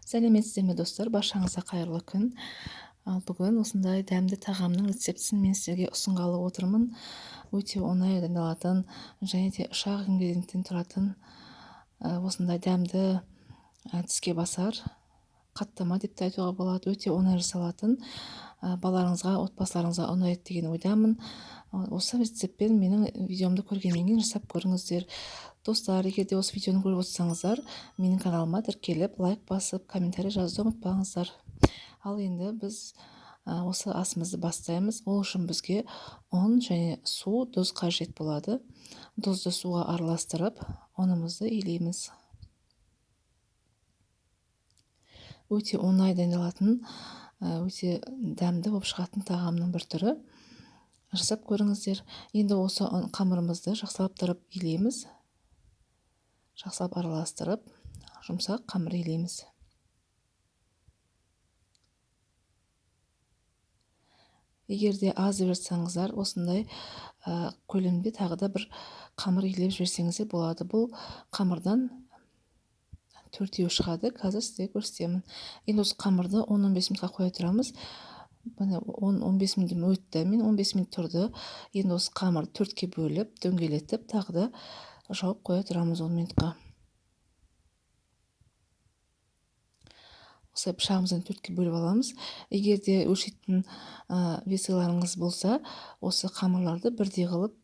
Сәлеметсіздер ме достар, баршаңызға қайырлы күн. Ал бүгін осындай дәмді тағамның рецептісін мен сіздерге ұсынғалы отырмын. Өте оңай дайындалатын және де ұшақ ингредиенттен тұратын осындай дәмді тіске басар қаттама деп те айтуға болады. Өте оңай жасалатын, балаларыңызға, отбасыларыңызға ұнайды деген ойдамын. Осы рецептпен менің видеомды көргеннен кейін жасап көріңіздер. Достар, егер де осы видеоны көріп отырсаңыздар, менің каналыма тіркеліп, лайк басып, комментарий жазуды ұмытпаңыздар. Ал енді біз осы асымызды бастаймыз. Ол үшін бізге ұн және су, тұз қажет болады. Тұзды суға араластырып, ұнымызды илейміз. Өте оңай дайындалатын, өте дәмді болып шығатын тағамның бір түрі. Жасап көріңіздер. Енді осы қамырымызды жақсылап тұрып илейміз. Жақсылап араластырып, жұмсақ қамыр илейміз. Егер де аз деп жатсаңыздар, осындай көлемде тағы да бір қамыр илеп жіберсеңіздер болады. Бұл қамырдан 4-еу шығады. Қазір сізге көрсетемін. Енді осы қамырды 10-15 минутқа қоя тұрамыз. 10-15 минутым өтті. Мен 15 минут тұрды. Енді осы қамырды 4-ке бөліп, дөңгелетіп, тағы да жауып қоя тұрамыз 10 минутқа. Осы пышағымыздан 4-ке бөліп аламыз. Егер де өлшейтін весыларыңыз болса, осы қамырларды бірдей қылып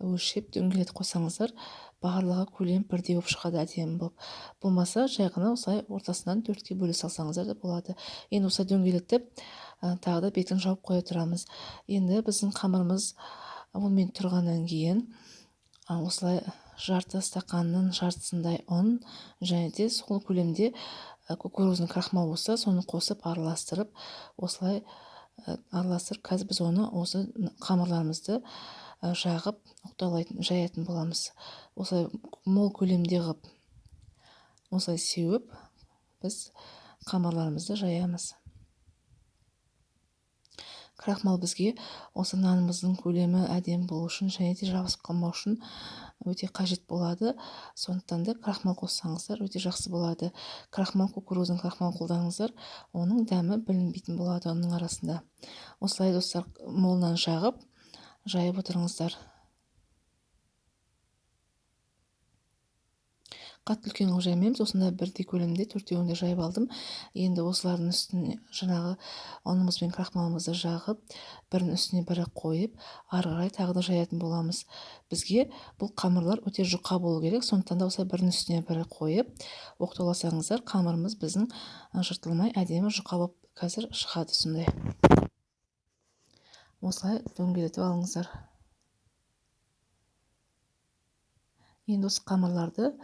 өлшеп дөңгелетіп қойсаңыздар, барлығы көлем бірдей болып шығады, әдемі болып. Болмаса, жай ғана осылай ортасынан 4-ке бөле салсаңыздар да болады. Енді осылай дөңгелетіп, тағы да бетін жауып қоя тұрамыз. Енді біздің қамырымыз 10 минут тұрғаннан кейін осылай жарты стақанның жартысындай ұн және де сол көлемде кукурузный крахмал болса, соны қосып араластырып, осылай араластырып, қазір біз оны осы қамырларымызды жағып жаятын боламыз. Осылай мол көлемде қылып, осылай сеуіп, біз қамырларымызды жаямыз. Крахмал бізге осы нанымыздың көлемі әдемі болу үшін және де жабысып қалмау үшін өте қажет болады. Сондықтан да крахмал қоссаңыздар өте жақсы болады. Крахмал, кукурузный крахмал қолданыңыздар, оның дәмі білінбейтін болады оның арасында. Осылай достар, молынан жағып, жайып отырыңыздар. Қатты үлкен қылып жаймаймыз, осында бірдей көлемде 4-еуінде жайып алдым. Енді осылардың үстіне жаңағы ұнымыз бен крахмалымызды жағып, бірінің үстіне бірі қойып, ары қарай тағы да жаятын боламыз. Бізге бұл қамырлар өте жұқа болу керек, сондықтан да осылай бірінің үстіне бірі қойып, оқтауласаңыздар, қамырымыз біздің жыртылмай әдемі жұқа болып қазір шығады сондай. Осылай дөңгелетіп алыңыздар. Енді осы қамырларды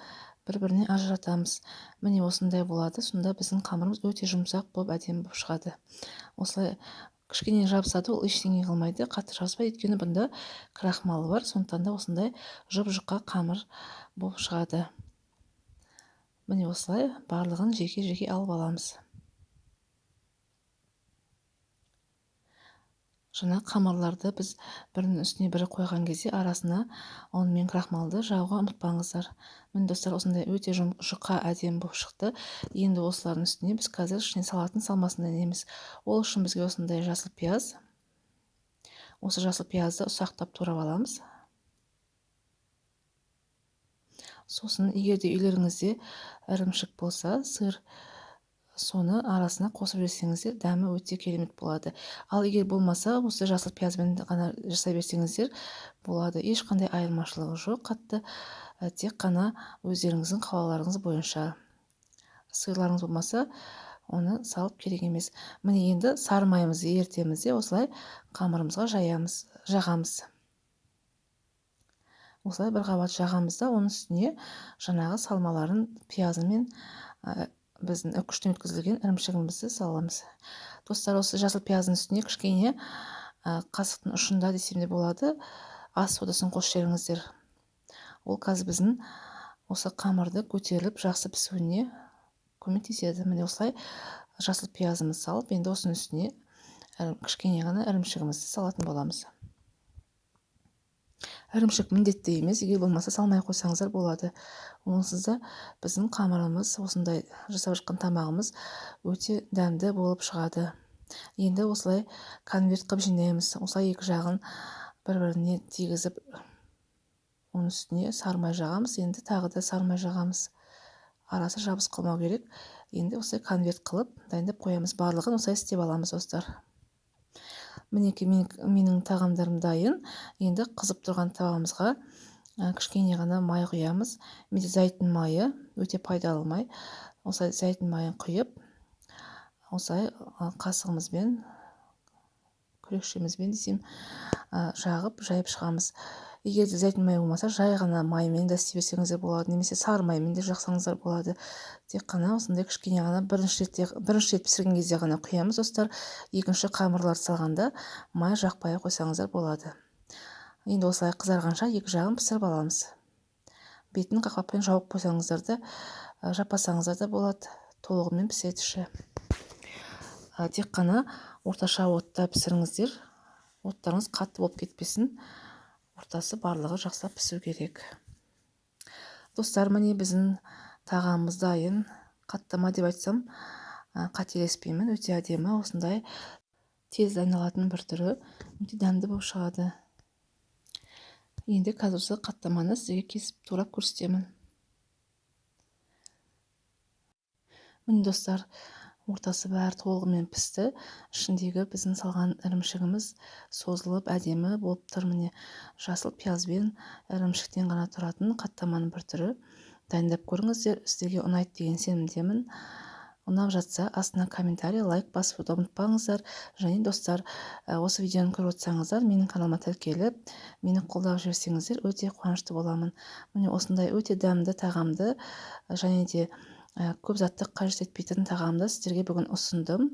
бір-біріне ажыратамыз. Міне осындай болады. Сонда біздің қамырымыз өте жұмсақ болып, әдемі болып шығады. Осылай кішкене жабысады, ол ештеңе қылмайды, қатты жабыспайды, өйткені бұнда крахмалы бар, сондықтан да осындай жұп-жұқа қамыр болып шығады. Міне осылай барлығын жеке-жеке алып аламыз. Жаңа қамырларды біз бірінің үстіне бірі қойған кезде арасына ұн мен крахмалды жағуға ұмытпаңыздар. Міне достар, осындай өте жұқа әдемі болып шықты. Енді осылардың үстіне біз қазір ішіне салатын салмасын дайындаймыз. Ол үшін бізге осындай жасыл пияз. Осы жасыл пиязды ұсақтап турап аламыз. Сосын егер де үйлеріңізде ірімшік болса, сыр, соны арасына қосып жесеңіздер, дәмі өте керемет болады. Ал егер болмаса, осы жасыл пиязбен ғана жасай берсеңіздер болады. Ешқандай айырмашылығы жоқ, қатты тек қана өздеріңіздің қалауларыңыз бойынша. Сыйларыңыз болмаса, оны салып керек емес. Міне енді сары майымызды ертеміз де осылай қамырымызға жағамыз. Осылай бір қабат жағамыз да, оның үстіне жаңағы салмаларын, пиязы мен біздің үкіштен өткізілген ірімшігімізді саламыз. Достар, осы жасыл пияздың үстіне кішкене қасықтың ұшында десем де болады, ас содасын қосып жіберіңіздер. Ол қазір біздің осы қамырды көтеріліп жақсы пісуіне көмектеседі. Міне осылай жасыл пиязымызды салып, енді осының үстіне кішкене ғана ірімшігімізді салатын боламыз. ірімшік міндетті емес, егер болмаса салмай қойсаңыздар болады. Онсыз да біздің қамырымыз, осындай жасап жатқан тамағымыз өте дәмді болып шығады. Енді осылай конверт қылып жинаймыз. Осылай екі жағын бір-біріне тигізіп, оның үстіне сары май жағамыз. Енді тағы да сары май жағамыз. Арасы жабыс қалмау керек. Енді осылай конверт қылып дайындап қоямыз. Барлығын осылай істеп аламыз, достар. Мінекей менің тағамдарым дайын. Енді қызып тұрған табамызға кішкене ғана май құямыз. Менде зәйтүн майы, өте пайдалы май. Осылай зәйтүн майын құйып, осылай қасығымызбен, күрекшемізбен десем, жағып, жайып шығамыз. Егер де зәйтүн май болмаса, жай ғана маймен де істей берсеңіздер болады, немесе сары маймен де жақсаңыздар болады. Тек қана осындай кішкене ғана бірінші рет пісірген кезде ғана құямыз, достар. Екінші қамырлар салғанда май жақпай қойсаңыздар болады. Енді осылай қызарғанша екі жағын пісіріп аламыз. Бетін қақпақпен жауып қойсаңыздар да, жаппасаңыздар да болады, толығымен піседі іші. Тек қана орташа отта пісіріңіздер, оттарыңыз қатты болып кетпесін, ортасы барлығы жақсылап пісу керек. Достар, міне біздің тағамымыз дайын. Қаттама деп айтсам қателеспеймін, өте әдемі, осындай тез дайындалатын бір түрі, өте дәмді болып шығады. Енді қазір осы қаттаманы сізге кесіп турап көрсетемін. Міне, достар, ортасы бәрі толығымен пісті. Ішіндегі біздің салған ірімшігіміз созылып әдемі болып тұр. Міне, жасыл пиязбен ірімшіктен ғана тұратын қаттаманың бір түрі. Дайындап көріңіздер, сіздерге ұнайды деген сенімдемін. Ұнап жатса, астына комментарий, лайк басуды ұмытпаңыздар. Және достар, осы видеоны көріп отырсаңыздар, менің каналыма тіркеліп, мені қолдап жіберсеңіздер, өте қуанышты боламын. Міне осындай өте дәмді тағамды және де көп затты қажет етпейтін тағамды сіздерге бүгін ұсындым.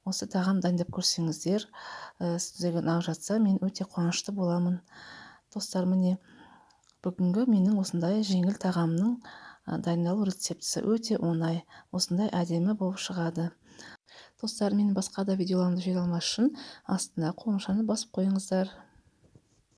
Осы тағам дайындап көрсеңіздер, сіздерге ұнап жатса, мен өте қуанышты боламын. Достар, міне бүгінгі менің осындай жеңіл тағамның дайындалу рецептісі өте оңай, осындай әдемі болып шығады. Достар, менің басқа да видеоларымды көре алмас үшін астына қоңырауды басып қойыңыздар.